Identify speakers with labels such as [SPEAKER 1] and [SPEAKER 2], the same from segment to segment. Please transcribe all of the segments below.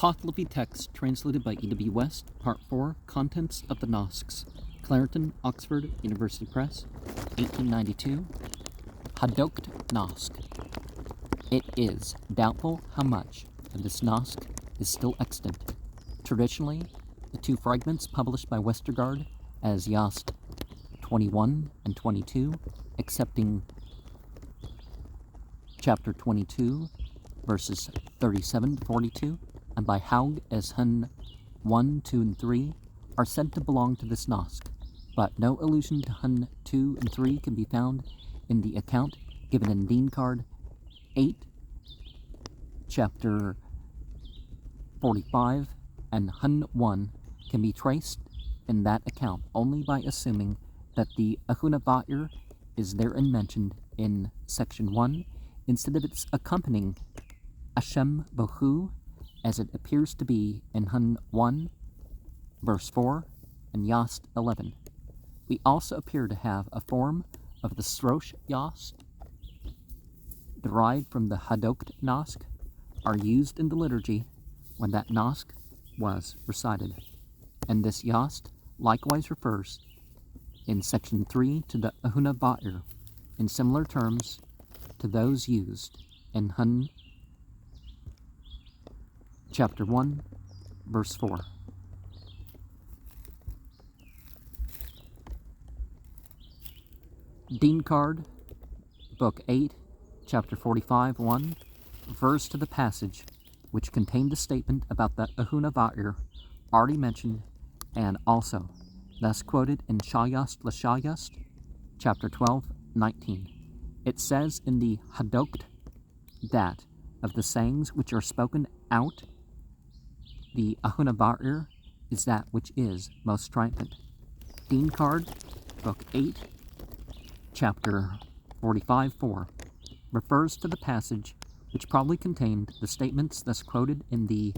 [SPEAKER 1] Pahlavi text translated by E.W. West, Part 4, Contents of the Nasks, Clarendon, Oxford, University Press, 1892. Hadokht Nask. It is doubtful how much of this Nask is still extant. Traditionally, the two fragments published by Westergaard as Yast 21 and 22, excepting chapter 22, verses 37 to 42, and by Haug as Hun 1, 2, and 3, are said to belong to this Nask, but no allusion to Hun 2 and 3 can be found in the account given in Dean Card 8, chapter 45, and Hun 1 can be traced in that account only by assuming that the Ahunavair is therein mentioned in section 1 instead of its accompanying Ashem Bohu, as it appears to be in Hun 1, verse 4, and Yast 11. We also appear to have a form of the Srosh Yast, derived from the Hadokht Nask, are used in the liturgy when that Nask was recited. And this Yast likewise refers in section 3 to the Ahunavair in similar terms to those used in Hun chapter 1, verse 4. Dean Card, Book 8, chapter 45, 1, refers to the passage which contained the statement about the Ahunavair already mentioned, and also thus quoted in Shayast Lashayast, chapter 12, 19. It says in the Hadokht that of the sayings which are spoken out, the Ahunavair is that which is most triumphant. Dean Card, Book 8, chapter 45, 4, refers to the passage which probably contained the statements thus quoted in the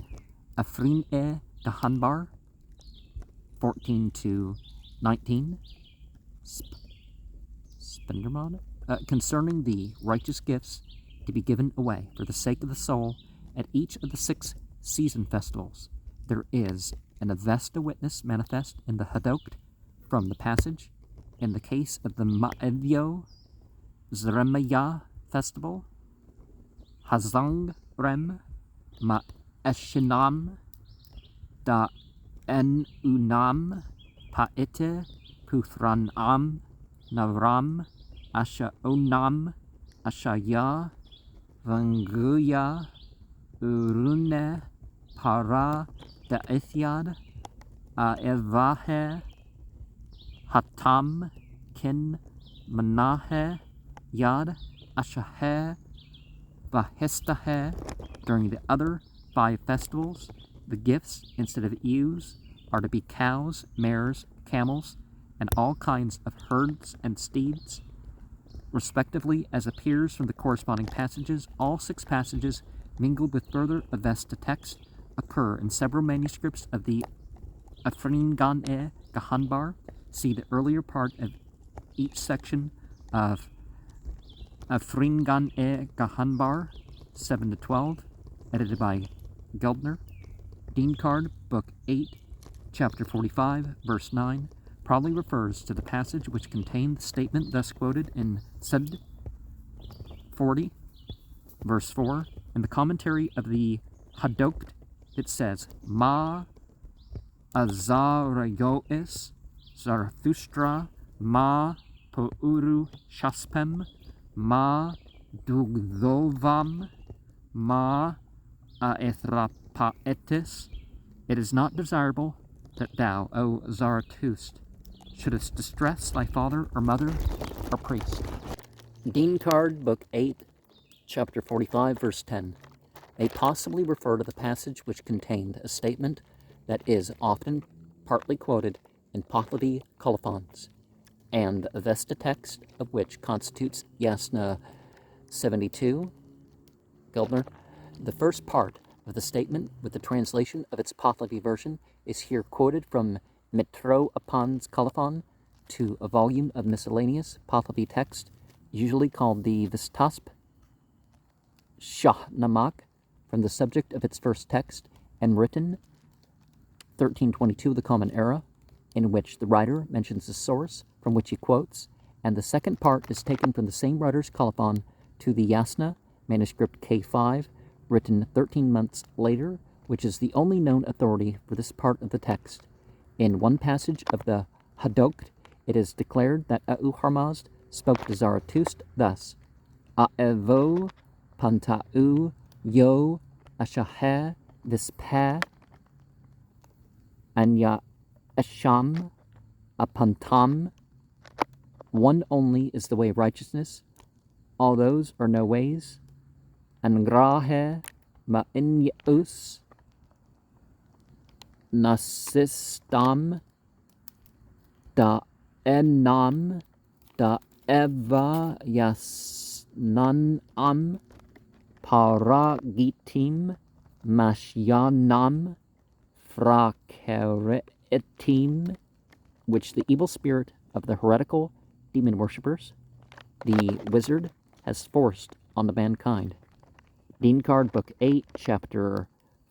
[SPEAKER 1] Afrin-e Gahanbar, 14 to 19, Spenderman, concerning the righteous gifts to be given away for the sake of the soul at each of the 6 season festivals. There is an Avesta witness manifest in the Hadokht from the passage. In the case of the Ma'evyo Zremaya festival, Hazang Rem Ma'eshinam da En Unam Paite Puthranam Navram Asha Onam Ashaya Vanguya Urune Para da Ethiad Aevahe Hatam Kin Manahe Yad Ashahe Vahestahe. During the other 5 festivals, the gifts, instead of ewes, are to be cows, mares, camels, and all kinds of herds and steeds, respectively, as appears from the corresponding passages. All 6 passages, mingled with further Avesta text, occur in several manuscripts of the Afrin-gan-e Gahanbar. See the earlier part of each section of Afrin-gan-e Gahanbar, 7 to 12, edited by Geldner. Dean Card, Book 8, chapter 45, verse 9, probably refers to the passage which contained the statement thus quoted in Sed 40, verse 4. In the commentary of the Hadokht, it says, Ma Azarayois Zarathustra Ma Pouru Shaspem Ma Dugdhovam Ma Aethrapaetis. It is not desirable that thou, O Zarathustra, shouldest distress thy father or mother or priest. Dean Card, Book 8, chapter 45, verse 10, may possibly refer to the passage which contained a statement that is often partly quoted in Pahlavi colophons, and the Avesta text of which constitutes Yasna 72, Geldner. The first part of the statement, with the translation of its Pahlavi version, is here quoted from Mitro Apan's colophon to a volume of miscellaneous Pahlavi text, usually called the Vistasp Shahnamak, from the subject of its first text, and written 1322 of the Common Era, in which the writer mentions the source from which he quotes, and the second part is taken from the same writer's colophon to the Yasna, manuscript K5, written 13 months later, which is the only known authority for this part of the text. In one passage of the Hadokht, it is declared that Ahura spoke to Zarathustra thus: Aevo pantau yo ashahe vispa anya esham apantam. One only is the way of righteousness. All those are no ways. Angrahe ma'inyus nasistam da enam da eva yasnanam paragitim mashyanam frakeretim, which the evil spirit of the heretical demon worshippers, the wizard, has forced on the mankind. Dean Card, Book 8, Chapter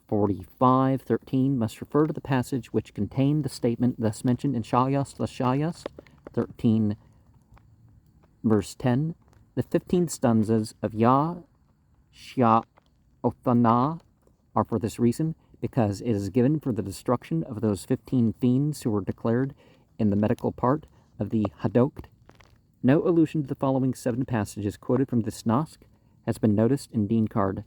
[SPEAKER 1] 45:13 must refer to the passage which contained the statement thus mentioned in Shayast Lashayast 13, verse 10. The 15 stanzas of Ya Shya Othana are for this reason, because it is given for the destruction of those 15 fiends who were declared in the medical part of the Hadokht. No allusion to the following 7 passages quoted from this Nask has been noticed in Dean Card,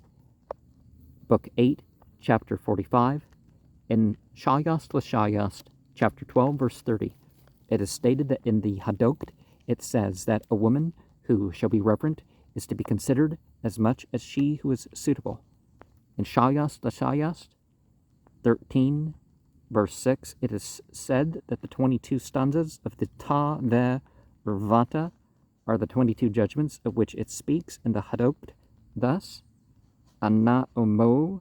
[SPEAKER 1] Book 8, Chapter 45. In Shayast Lashayast, Chapter 12, verse 30, it is stated that in the Hadokht it says that a woman who shall be reverent is to be considered as much as she who is suitable. In Shayast Lashayast 13, verse 6, it is said that the 22 stanzas of the Ta Ve Rvata are the 22 judgments of which it speaks in the Hadokht. Thus, Anna Omo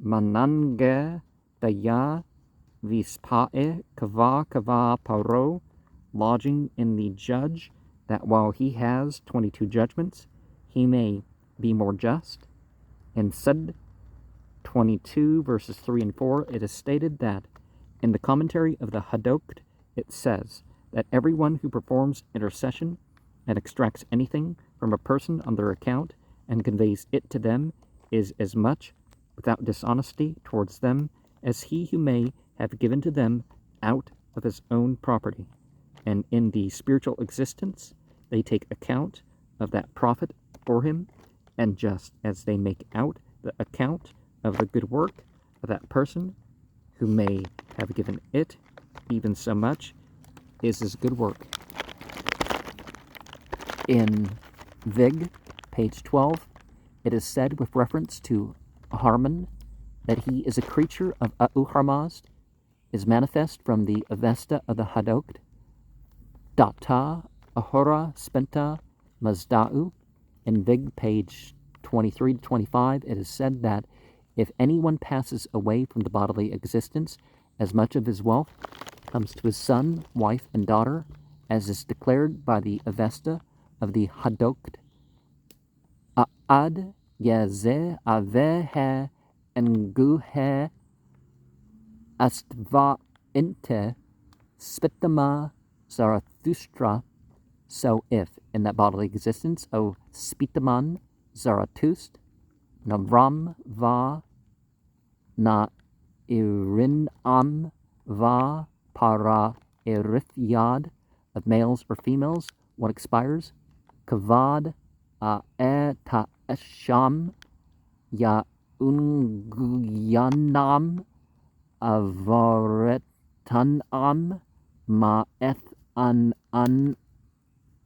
[SPEAKER 1] Manange Daya Vispae Kava Kava Paro, lodging in the judge, that while he has 22 judgments, he may be more just. In Sud 22, verses 3 and 4, it is stated that in the commentary of the Hadokht, it says that everyone who performs intercession and extracts anything from a person on their account and conveys it to them is as much without dishonesty towards them as he who may have given to them out of his own property. And in the spiritual existence, they take account of that profit for him, and just as they make out the account of the good work of that person who may have given it, even so much is his good work. In Vig, page 12, it is said with reference to Harman that he is a creature of Ahura, is manifest from the Avesta of the Hadokht. Data Ahura Spenta Mazda'u. In Vig, page 23 to 25, it is said that if anyone passes away from the bodily existence, as much of his wealth comes to his son, wife, and daughter, as is declared by the Avesta of the Hadokht. A'ad Yazeh Avehe Enguhe Astva Inte Spitama Zarathustra. So if, in that bodily existence, O Spitaman Zarathustra, Navram va na irinam va para erifyad, of males or females, one expires. Kavad a ta esham ya unguyanam avaretanam ma eth an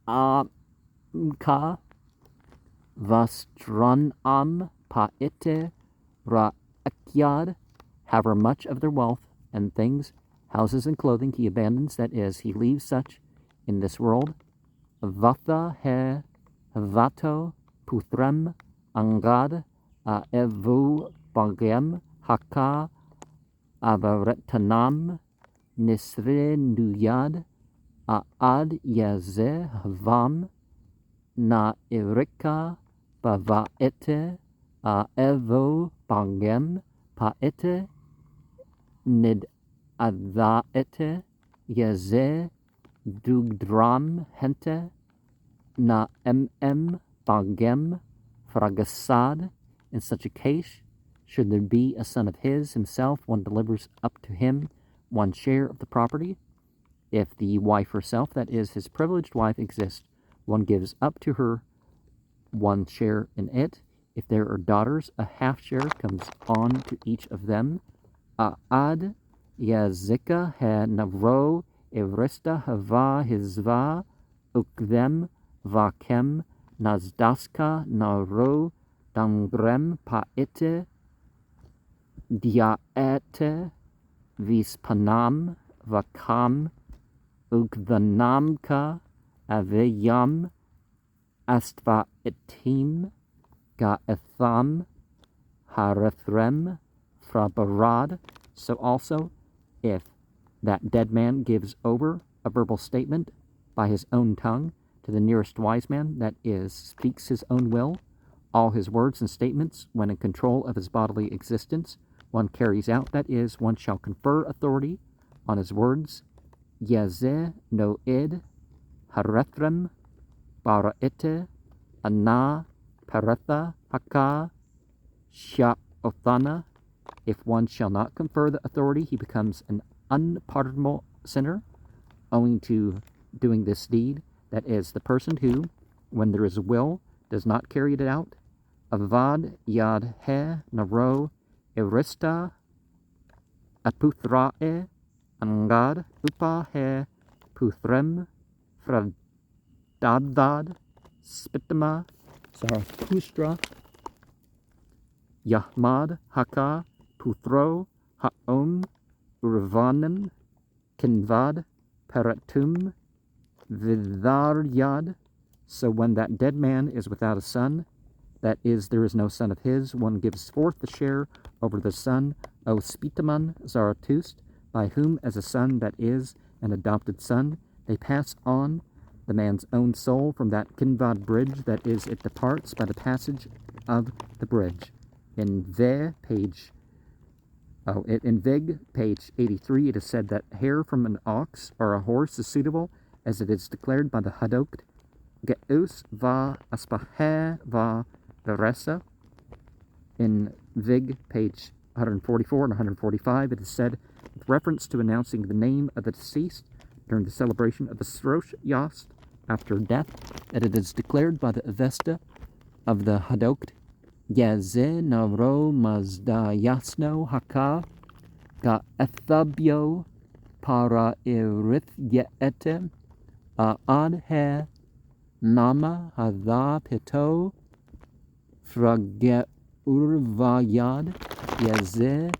[SPEAKER 1] amka vastranam Pa'ite ra'akyad, however much of their wealth and things, houses and clothing he abandons, that is, he leaves such in this world. Vatha he vato putrem angad aevu bagem haka avaretanam nisre nuyad aad yaze havam na irika bavaete Aevo bangem paete nid adhaete yaze dugdram hente na bagem fragasad. In such a case, should there be a son of his himself, one delivers up to him one share of the property. If the wife herself, that is, his privileged wife, exists, one gives up to her one share in it. If there are daughters, a half share comes on to each of them. Ad yazika he navro evrista hava hizva ukdem vakem nazdaska naro dangrem paete diaete vispanam vakam ukdanamka aveyam astva etim ga etham harethrem frabarad. So also, if that dead man gives over a verbal statement by his own tongue to the nearest wise man, that is, speaks his own will, all his words and statements, when in control of his bodily existence, one carries out, that is, one shall confer authority on his words. Yazeh no id harethrem baraete ana paretha haka sha'othana. If one shall not confer the authority, he becomes an unpardonable sinner, owing to doing this deed. That is, the person who, when there is a will, does not carry it out. Avad yad he naro erista aputhrae angad upa he puthrem fradadad spitama Zarathustra Yahmad Haka Puthro Haom Urvanim Kinvad Paratum Vidharyad. So when that dead man is without a son, that is, there is no son of his, one gives forth the share over the son, O Spitaman Zarathustra, by whom as a son, that is, an adopted son, they pass on the man's own soul from that Kinvad bridge, that is, it departs by the passage of the bridge. In Vig, page 83, it is said that hair from an ox or a horse is suitable, as it is declared by the Hadokht Geus va aspahe va veresa. In Vig, page 144 and 145, it is said, with reference to announcing the name of the deceased during the celebration of the Srosh Yast after death, that it is declared by the Avesta of the Hadokht, Yaze naro mazda yasno haka ga ethabio para irith yeete ad he nama hadha pito frage urvayad yaze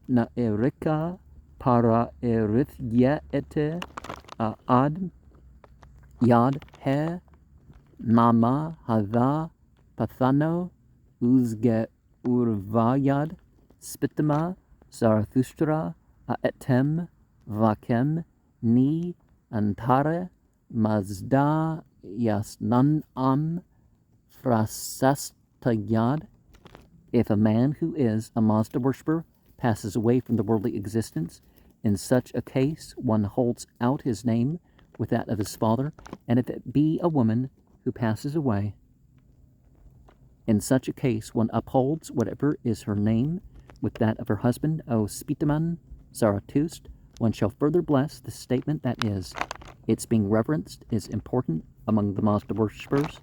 [SPEAKER 1] na erika para irith yeete ad yad he nama hadha pathano uzge urvayad spitama Zarathustra aetem vakem ni antare mazda yasnan am frasastayad. If a man who is a Mazda worshipper passes away from the worldly existence, in such a case one holds out his name with that of his father, and if it be a woman who passes away, in such a case one upholds whatever is her name with that of her husband, O Spitaman Zarathustra. One shall further bless the statement, that is, its being reverenced is important among the Mazda worshippers.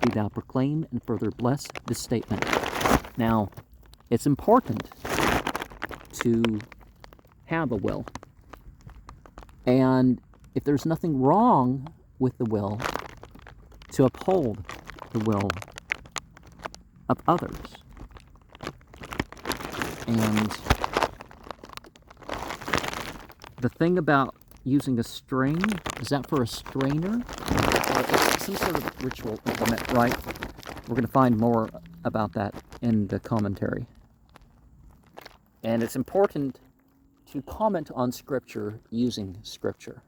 [SPEAKER 1] Do thou proclaim and further bless this statement. Now, it's important to have a will, and if there's nothing wrong with the will, to uphold the will of others. And the thing about using a string, is that for a strainer? Or it's some sort of ritual implement, right? We're going to find more about that in the commentary. And it's important to comment on Scripture using Scripture.